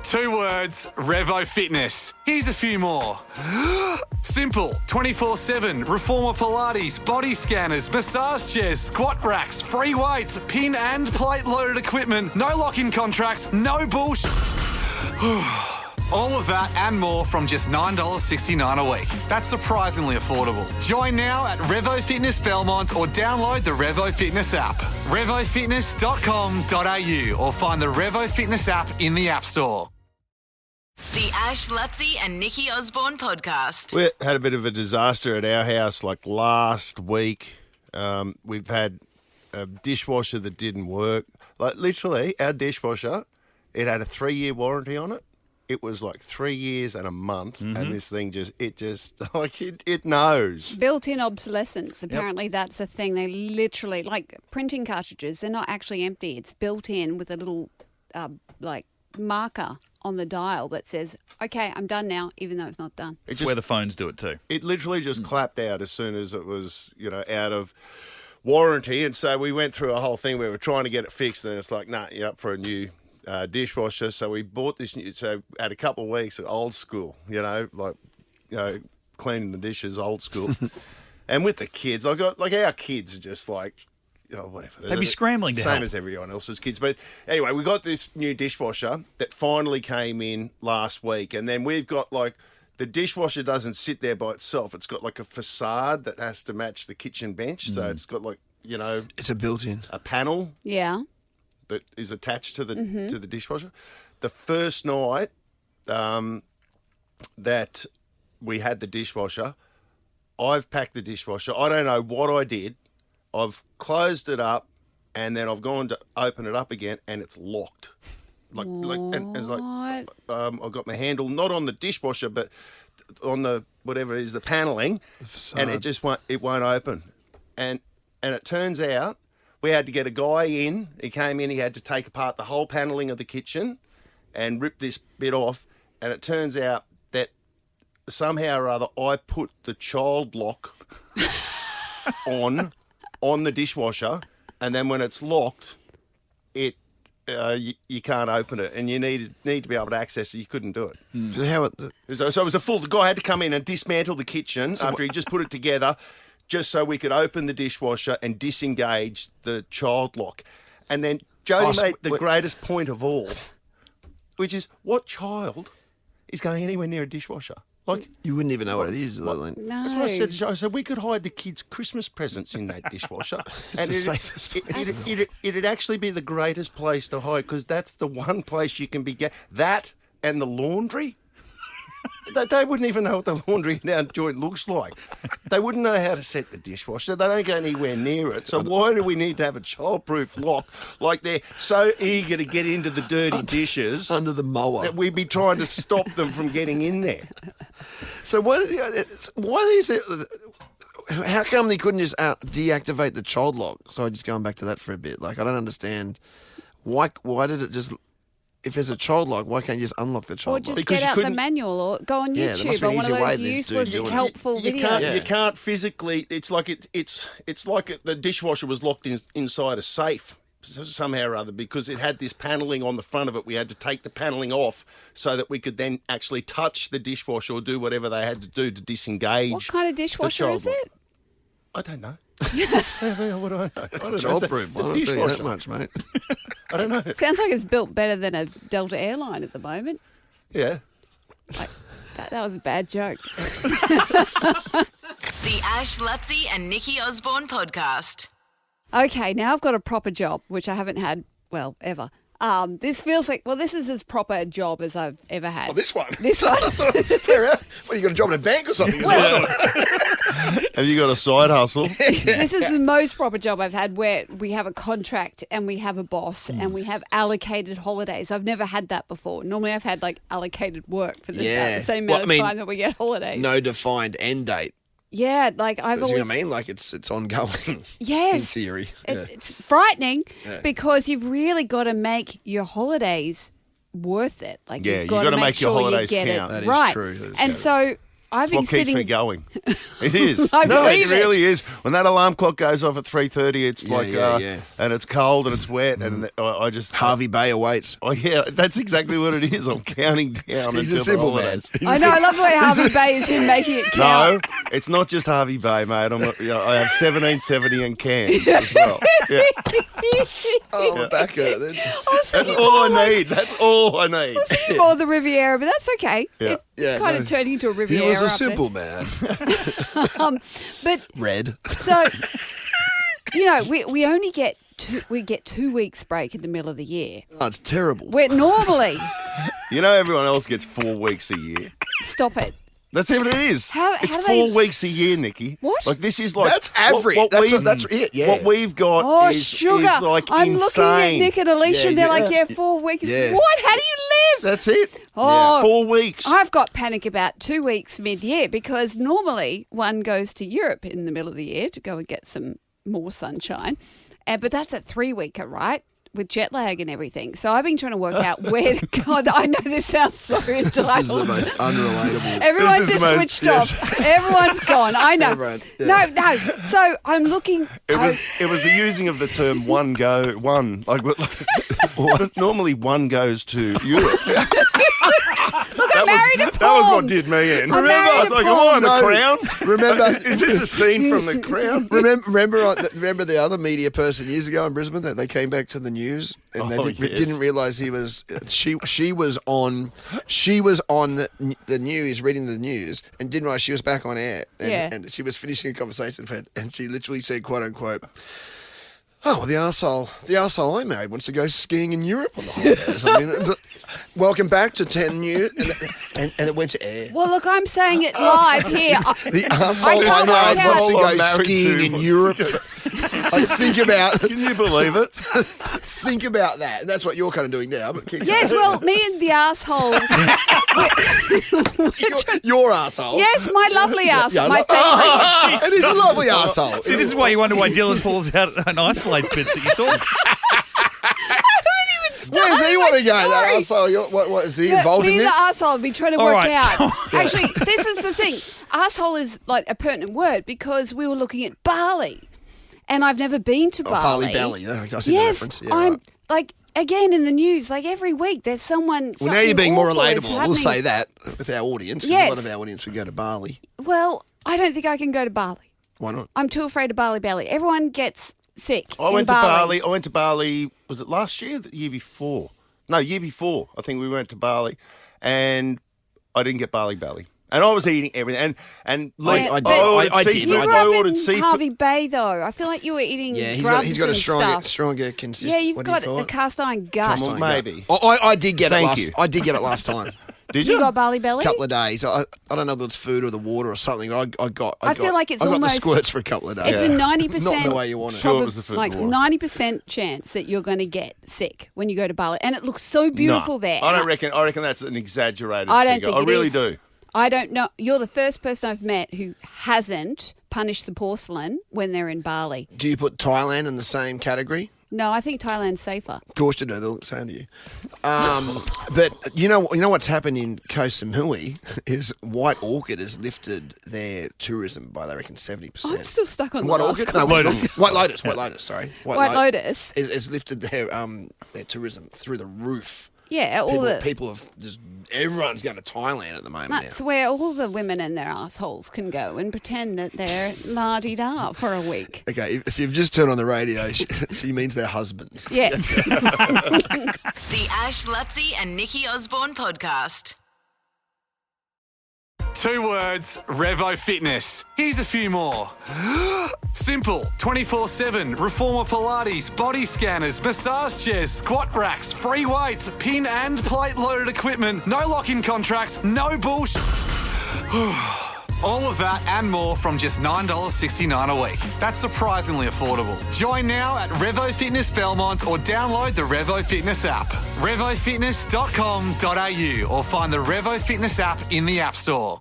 2 words, Revo Fitness. Here's a few more. Simple, 24/7, Reformer Pilates, body scanners, massage chairs, squat racks, free weights, pin and plate loaded equipment, no lock-in contracts, no bullshit. All of that and more from just $9.69 a week. That's surprisingly affordable. Join now at Revo Fitness Belmont or download the Revo Fitness app. RevoFitness.com.au or find the Revo Fitness app in the App Store. The Ash, Lutzi and Nikki Osborne podcast. We had a bit of a disaster at our house like last week. We've had a dishwasher that didn't work. Like literally, our dishwasher, it had a 3-year warranty on it. It was like 3 years and a month, and this thing it knows. Built-in obsolescence. Apparently that's a thing. They literally, like printing cartridges, they're not actually empty. It's built in with a little marker on the dial that says, okay, I'm done now, even though it's not done. It's where the phones do it too. It literally just clapped out as soon as it was, out of warranty. And so we went through a whole thing where we were trying to get it fixed, and it's like, nah, you're up for a new dishwasher. So we bought this new, so had a couple of weeks of old school, cleaning the dishes, old school. And with the kids, our kids are just like, whatever. They'd be scrambling to Same help. as everyone else's kids. But anyway, we got this new dishwasher that finally came in last week. And then we've got the dishwasher doesn't sit there by itself. It's got a facade that has to match the kitchen bench. So it's got it's a built-in. a panel Yeah. that is attached to the to the dishwasher. The first night that we had the dishwasher, I've packed the dishwasher. I don't know what I did. I've closed it up, and then I've gone to open it up again, and it's locked. And it's like I've got my handle not on the dishwasher, but on the whatever it is, the paneling, and it just won't open. And it turns out we had to get a guy in. He came in. He had to take apart the whole paneling of the kitchen and rip this bit off. And it turns out that somehow or other I put the child lock on the dishwasher, and then when it's locked, you can't open it, and you need to be able to access it. You couldn't do it. So it was the guy had to come in and dismantle the kitchen after he just put it together, just so we could open the dishwasher and disengage the child lock. And then Jody made the greatest point of all, which is, what child is going anywhere near a dishwasher? You wouldn't even know what it is. No. That's what I said to Jody. I said, we could hide the kids' Christmas presents in that dishwasher. And the safest place. It'd actually be the greatest place to hide, because that's the one place you can be that and the laundry. They wouldn't even know what the laundry now joint looks like. They wouldn't know how to set the dishwasher. They don't go anywhere near it. So why do we need to have a childproof lock? Like they're so eager to get into the dirty dishes under the mower that we'd be trying to stop them from getting in there. So why is it? How come they couldn't just deactivate the child lock? So just going back to that for a bit. I don't understand why did it just? If there's a child lock, why can't you just unlock the child lock? Or just lock? get out the manual or go on YouTube on one of those useless, helpful videos. You can't physically. It's like the dishwasher was locked inside a safe somehow or other, because it had this paneling on the front of it. We had to take the paneling off so that we could then actually touch the dishwasher or do whatever they had to do to disengage. What kind of dishwasher is it? I don't know. What do I know? It's childproof. I don't think that much, mate. I don't know. Sounds like it's built better than a Delta airline at the moment. Yeah. That was a bad joke. The Ash, Lutzi and Nikki Osborne podcast. Okay, now I've got a proper job, which I haven't had, ever. This feels like, this is as proper a job as I've ever had. Oh, this one? This one. What, you got a job in a bank or something? Have you got a side hustle? This is the most proper job I've had, where we have a contract and we have a boss and we have allocated holidays. I've never had that before. Normally I've had allocated work for the same amount of time that we get holidays. No defined end date. Yeah, I've always... You know what I mean? It's ongoing. Yes. In theory. It's frightening because you've really got to make your holidays worth it. You've got to make your holidays count. That is right. true. And so I've been What keeps sitting. me going? It is. I No, it believe it. really is. When that alarm clock goes off at 3:30, it's Yeah. and it's cold and it's wet, and I just Harvey Bay awaits. Oh yeah, that's exactly what it is. I'm counting down. He's until a simple the man. holidays. He's a I know. I love the way Harvey Bay is him making it count. No, it's not just Harvey Bay, mate. I have 1770 and cans as well. Yeah. Oh, my back hurt then. That's all I need. That's all I need. More the Riviera, but that's okay. Yeah. It's Yeah, kind no. of turning into a He Riviera. was a up there. simple man. But Red. so, you know, we only get 2 weeks break in the middle of the year. Oh, it's terrible. Where normally, You know, everyone else gets 4 weeks a year. stop it. That's what it is. How it's do 4 they- weeks a year, Nikki. What? Like this is like That's average. That's it, yeah. What we've got Oh, is sugar! like I'm insane. looking at Nick and Alicia, Yeah, and they're yeah. like, "Yeah, 4 weeks. Yeah. What? How do you live?" That's it. Oh. 4 weeks. I've got panic about 2 weeks mid-year because normally one goes to Europe in the middle of the year to go and get some more sunshine, but that's a 3-weeker, right? With jet lag and everything. So I've been trying to work out where to go. I know this sounds so entitled. This is the most unrelatable. Everyone's This is just the most- switched off. Everyone's gone. I know. Everyone, yeah. No. So I'm looking. It was the using of the term one. Like normally one goes to Europe. Look, I married a That was Pom. what did me in. I married I was a like, Pom. am I on the No. Crown? Remember- Is this a scene from the Crown? Remember the other media person years ago in Brisbane that they came back to the news and Oh, they yes. didn't realise he was she was on the news reading the news and didn't realise she was back on air and she was finishing a conversation and she literally said, quote unquote, "Oh, well, the arsehole I married wants to go skiing in Europe on the holidays." I mean, welcome back to 10 News, and it went to air. Well, look, I'm saying it live here. The I arsehole can't I married work out- wants I'm to go married skiing to in wants to Europe. go Like, think about Can you believe it? think about that. That's what you're kind of doing now. But keep Yes, going. well, me and the asshole. your arsehole. Yes, my lovely ass, Yeah, my favourite. It is a lovely arsehole. See, this is why you wonder why Dylan pulls out and isolates bits that you talk. Where does he want to go? That Sorry. arsehole. What is he Look, involved me in and the this? asshole have been trying to All work right. out. Actually, this is the thing. Asshole is like a pertinent word because we were looking at Bali, and I've never been to Bali. Bali Belly. I see the Yes, reference. Yeah, I'm right. like again in the news. Like every week, there's someone. Well, now you're being more something awful is relatable. We'll happening. say that with our audience. 'Cause Yes. a lot of our audience would go to Bali. Well, I don't think I can go to Bali. Why not? I'm too afraid of Bali Belly. Everyone gets sick. I in went to Bali. Bali. I went to Bali. Was it last year? Or the year before? No, year before. I think we went to Bali, and I didn't get Bali belly. And I was eating everything. And like, Yeah, I but- ordered I did. seafood. You I grew I up ordered in seafood. Harvey Bay, though. I feel like you were eating Yeah, he's grubs got a and stuff. stronger consistent. Yeah, you've what do you got call a it? cast iron gut. Come on, maybe. I did get Thank it last. you. I did get it last time. Did You you? got Bali Belly? Couple of days. I don't know if it's food or the water or something. I feel like it's I got almost- the squirts for a couple of days. It's a 90%. Not the way you want it. Sure. it was the food like and water. 90% chance that you're going to get sick when you go to Bali, and it looks so beautiful No, there. I And don't reckon. I reckon that's an exaggerated. I don't figure. think I it really is. do. I don't know. You're the first person I've met who hasn't punished the porcelain when they're in Bali. Do you put Thailand in the same category? No, I think Thailand's safer. Of course you do. They look the same to you. But you know what's happened in Koh Samui is White Orchid has lifted their tourism by, they reckon, 70%. I'm still stuck on the White last Orchid? one. No, Lotus. White Lotus. White Lotus. Sorry. White Lotus. It's lifted their tourism through the roof. Yeah, People have just, everyone's going to Thailand at the moment That's now. where all the women and their assholes can go and pretend that they're la-di-da for a week. Okay, if you've just turned on the radio, she means their husbands. Yes. The Ash Lutzi and Nikki Osborne podcast. 2 words, Revo Fitness. Here's a few more. Simple, 24/7, Reformer Pilates, body scanners, massage chairs, squat racks, free weights, pin and plate loaded equipment, no lock-in contracts, no bullshit. All of that and more from just $9.69 a week. That's surprisingly affordable. Join now at Revo Fitness Belmont or download the Revo Fitness app. RevoFitness.com.au or find the Revo Fitness app in the App Store.